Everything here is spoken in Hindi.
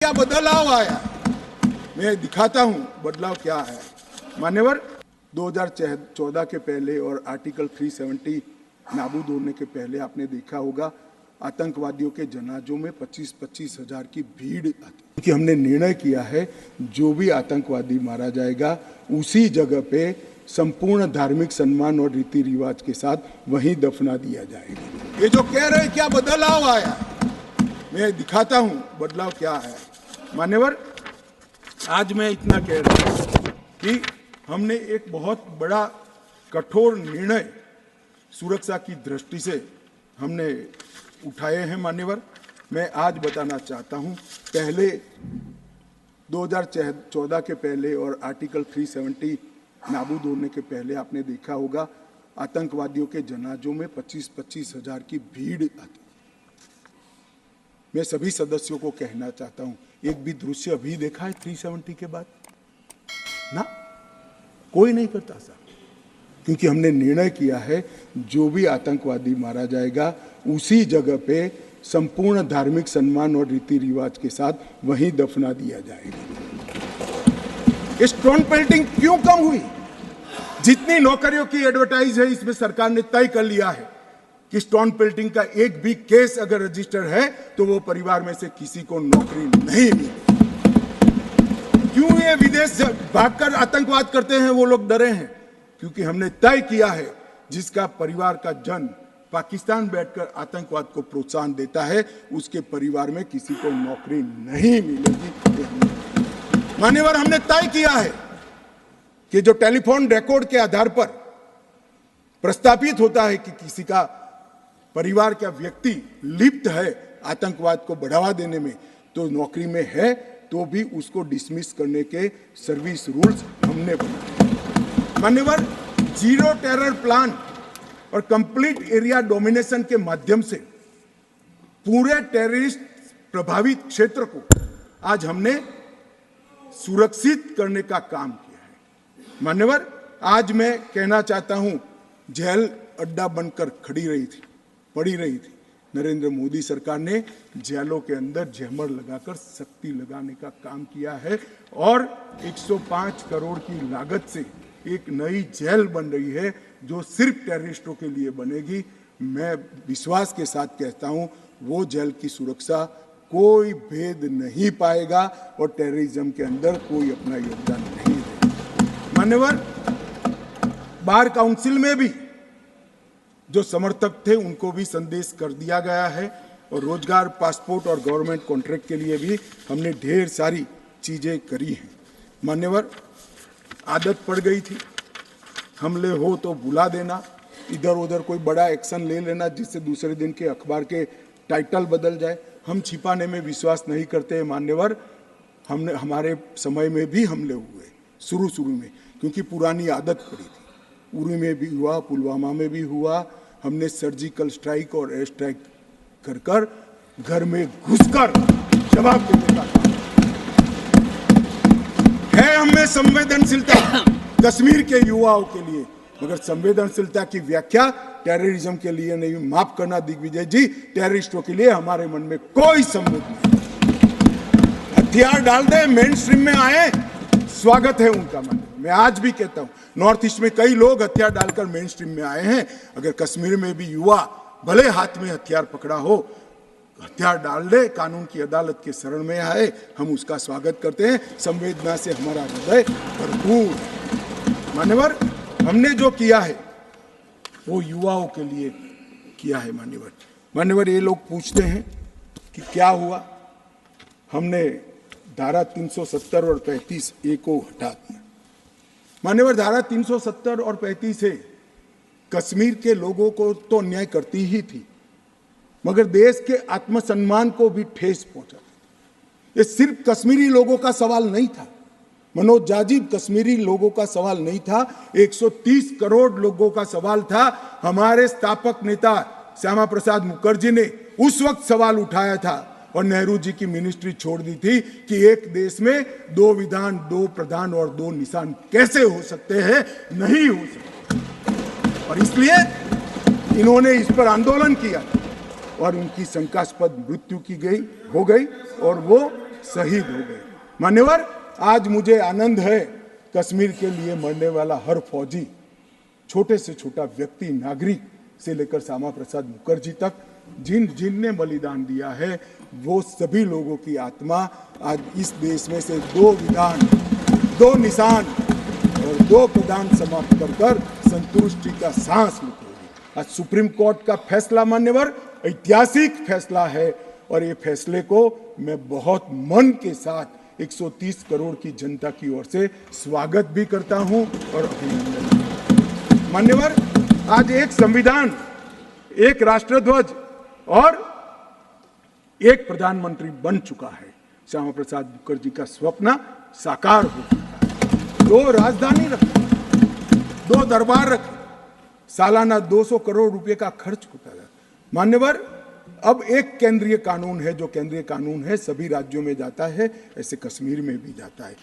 क्या बदलाव आया, मैं दिखाता हूं बदलाव क्या है। मान्यवर, 2014 के पहले और आर्टिकल 370 नाबूद होने के पहले आपने देखा होगा आतंकवादियों के जनाजों में 25-25 हजार की भीड़ आती, क्योंकि हमने निर्णय किया है जो भी आतंकवादी मारा जाएगा उसी जगह पे संपूर्ण धार्मिक सम्मान और रीति रिवाज के साथ वहीं दफना दिया जाएगा। ये जो कह रहे हैं क्या बदलाव आया, मैं दिखाता हूं बदलाव क्या है। मान्यवर, आज मैं इतना कह रहा हूं कि हमने एक बहुत बड़ा कठोर निर्णय सुरक्षा की दृष्टि से हमने उठाए हैं। मान्यवर, मैं आज बताना चाहता हूं, पहले 2014 के पहले और आर्टिकल 370 नाबूद होने के पहले आपने देखा होगा आतंकवादियों के जनाजों में 25-25 हजार की भीड़ आती। मैं सभी सदस्यों को कहना चाहता हूं, एक भी दृश्य अभी देखा है 370 के बाद? ना, कोई नहीं करता साहब, क्योंकि हमने निर्णय किया है जो भी आतंकवादी मारा जाएगा उसी जगह पे संपूर्ण धार्मिक सम्मान और रीति रिवाज के साथ वहीं दफना दिया जाएगा। स्टोन पेल्टिंग क्यों कम हुई? जितनी नौकरियों की एडवर्टाइज है इसमें सरकार ने तय कर लिया है कि स्टोन पेल्टिंग का एक भी केस अगर रजिस्टर है तो वो परिवार में से किसी को नौकरी नहीं मिली। क्यों ये विदेश भागकर आतंकवाद करते हैं वो लोग डरे हैं? क्योंकि हमने तय किया है जिसका परिवार का जन पाकिस्तान बैठकर आतंकवाद को प्रोत्साहन देता है उसके परिवार में किसी को नौकरी नहीं मिलेगी। मान्यवर, हमने तय किया है कि जो टेलीफोन रिकॉर्ड के आधार पर प्रस्तापित होता है कि किसी का परिवार का व्यक्ति लिप्त है आतंकवाद को बढ़ावा देने में, तो नौकरी में है तो भी उसको डिसमिस करने के सर्विस रूल्स हमने बनाए। मान्यवर, जीरो टेरर प्लान और कंप्लीट एरिया डोमिनेशन के माध्यम से पूरे टेररिस्ट प्रभावित क्षेत्र को आज हमने सुरक्षित करने का काम किया है। मान्यवर, आज मैं कहना चाहता हूं, जेल अड्डा बनकर पड़ी रही थी। नरेंद्र मोदी सरकार ने जेलों के अंदर जैमर लगाकर सख्ती लगाने का काम किया है और 105 करोड़ की लागत से एक नई जेल बन रही है जो सिर्फ टेररिस्टों के लिए बनेगी। मैं विश्वास के साथ कहता हूं वो जेल की सुरक्षा कोई भेद नहीं पाएगा और टेररिज्म के अंदर कोई अपना योगदान नहीं देगा। मान्यवर, बार काउंसिल में भी जो समर्थक थे उनको भी संदेश कर दिया गया है और रोजगार, पासपोर्ट और गवर्नमेंट कॉन्ट्रैक्ट के लिए भी हमने ढेर सारी चीजें करी हैं। मान्यवर, आदत पड़ गई थी हमले हो तो बुला देना, इधर उधर कोई बड़ा एक्शन ले लेना जिससे दूसरे दिन के अखबार के टाइटल बदल जाए। हम छिपाने में विश्वास नहीं करते हैं। मान्यवर, हमारे समय में भी हमले हुए शुरू में, क्योंकि पुरानी आदत पड़ी थी। उरी में भी हुआ, पुलवामा में भी हुआ। हमने सर्जिकल स्ट्राइक और एयर स्ट्राइक कर घर में घुसकर जवाब देने का है। हमें संवेदनशीलता कश्मीर के युवाओं के लिए, मगर संवेदनशीलता की व्याख्या टेररिज्म के लिए नहीं। माफ करना दिग्विजय जी, टेररिस्टों के लिए हमारे मन में कोई संवेदना नहीं। हथियार डाल दे, मेन स्ट्रीम में आए, स्वागत है उनका। मैं आज भी कहता हूं, नॉर्थ ईस्ट में कई लोग हथियार डालकर मेन स्ट्रीम में आए हैं। अगर कश्मीर में भी युवा भले हाथ में हथियार पकड़ा हो, हथियार डाल दे, कानून की अदालत के शरण में आए, हम उसका स्वागत करते हैं। संवेदना से हमारा हृदय भरपूर। मान्यवर, हमने जो किया है वो युवाओं के लिए किया है। मान्यवर, ये लोग पूछते हैं कि क्या हुआ, हमने धारा 370 और 35A को हटा दिया। मान्यवर, धारा 370 और 35 से कश्मीर के लोगों को तो अन्याय करती ही थी, मगर देश के आत्मसम्मान को भी ठेस पहुंचा। ये सिर्फ कश्मीरी लोगों का सवाल नहीं था, मनोज जाजिब कश्मीरी लोगों का सवाल नहीं था, 130 करोड़ लोगों का सवाल था। हमारे स्थापक नेता श्यामा प्रसाद मुखर्जी ने उस वक्त सवाल उठाया था और नेहरू जी की मिनिस्ट्री छोड़ दी थी कि एक देश में 2 विधान, 2 प्रधान और 2 निशान कैसे हो सकते हैं? नहीं हो सकते। और इसलिए इन्होंने इस पर आंदोलन किया और उनकी शंकास्पद मृत्यु हो गई और वो शहीद हो गए। मान्यवर, आज मुझे आनंद है, कश्मीर के लिए मरने वाला हर फौजी, छोटे से छोटा व्यक्ति, नागरिक से लेकर श्यामा प्रसाद मुखर्जी तक, जिनने बलिदान दिया है, वो सभी लोगों की आत्मा आज इस देश में से 2 विधान, 2 निशान और 2 प्रदान समाप्त कर संतुष्टि का सांस लेगी। आज सुप्रीम कोर्ट का फैसला मान्यवर ऐतिहासिक फैसला है और ये फैसले को मैं बहुत मन के साथ 130 करोड़ की जनता की ओर से स्वागत भी करता हूं और अभिनंदन। मान्यवर, आज एक संविधान, एक राष्ट्रध्वज और एक प्रधानमंत्री बन चुका है। श्यामा प्रसाद मुखर्जी का स्वप्न साकार हो चुका है। 2 राजधानी रखी, 2 दरबार रखे, सालाना 200 करोड़ रुपए का खर्च होता है। मान्यवर, अब एक केंद्रीय कानून है, जो केंद्रीय कानून है सभी राज्यों में जाता है, ऐसे कश्मीर में भी जाता है।